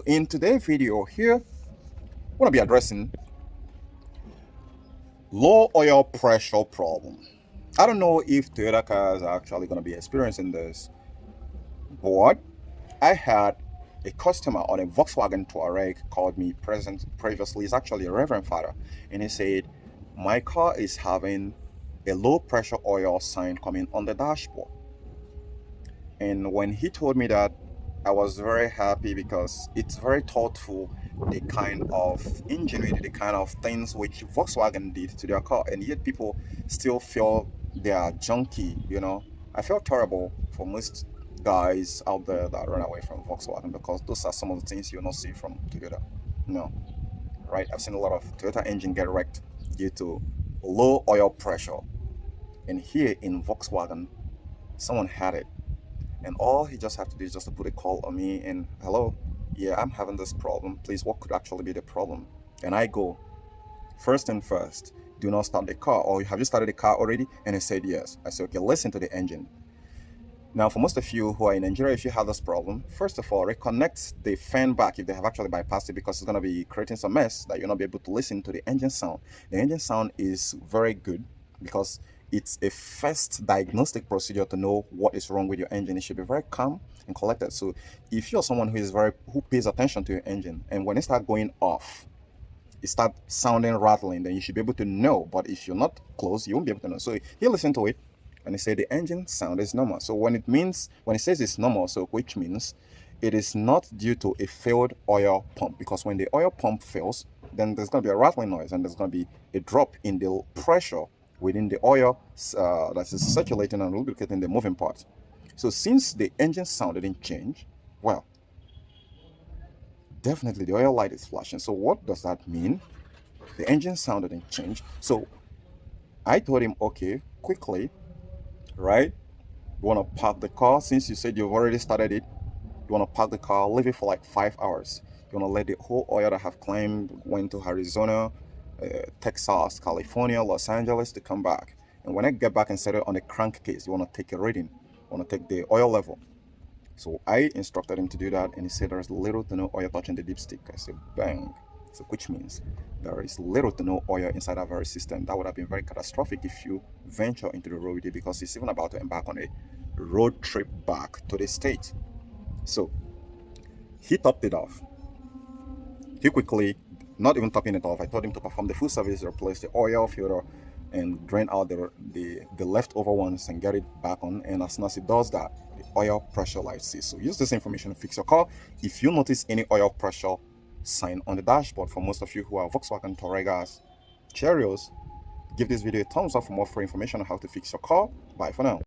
in today's video here, I'm going to be addressing low oil pressure problem. I don't know if Toyota cars are actually going to be experiencing this, but I had a customer on a Volkswagen Tuareg called me previously. He's actually a Reverend Father, and he said, my car is having a low pressure oil sign coming on the dashboard. And when he told me that, I was very happy because it's very thoughtful, the kind of ingenuity, the kind of things which Volkswagen did to their car, and yet people still feel they are junky. I feel terrible for most guys out there that run away from Volkswagen because those are some of the things you'll not see from Toyota. No, right? I've seen a lot of Toyota engine get wrecked due to low oil pressure. And here in Volkswagen, someone had it. And all he just have to do is just to put a call on me and, hello, yeah, I'm having this problem. Please, what could actually be the problem? And I go, first and first, do not start the car. Or have you started the car already? And he said yes. I said, okay, listen to the engine. Now, for most of you who are in Nigeria, if you have this problem, first of all, reconnect the fan back if they have actually bypassed it, because it's going to be creating some mess that you'll not be able to listen to the engine sound. The engine sound is very good because it's a first diagnostic procedure to know what is wrong with your engine. It should be very calm and collected. So if you're someone who pays attention to your engine, and when it starts going off, it start sounding rattling, then you should be able to know. But if you're not close, you won't be able to know. So he listened to it and he said the engine sound is normal. So when it says it's normal, so which means it is not due to a failed oil pump, because when the oil pump fails, then there's going to be a rattling noise and there's going to be a drop in the pressure within the oil that is circulating and lubricating the moving parts. So since the engine sound didn't change, well, definitely the oil light is flashing. So what does that mean? The engine sound didn't change. So I told him, okay, quickly, right? You want to park the car, since you said you've already started it. You want to park the car, leave it for like 5 hours. You want to let the whole oil that have climbed, went to Arizona, Texas, California, Los Angeles, to come back. And when I get back and set it on a crankcase, you want to take a reading. You want to take the oil level. So I instructed him to do that, and he said there's little to no oil touching the dipstick. I said, bang. So which means there is little to no oil inside that very system. That would have been very catastrophic if you venture into the road with it, because he's even about to embark on a road trip back to the state. So he topped it off. He quickly, not even topping it off, I told him to perform the full service, replace the oil filter and drain out the leftover ones and get it back on. And as soon as he does that, the oil pressure light ceases. So use this information to fix your car. If you notice any oil pressure sign on the dashboard, for most of you who are Volkswagen Touaregas, Cheerios, give this video a thumbs up for more free information on how to fix your car. Bye for now.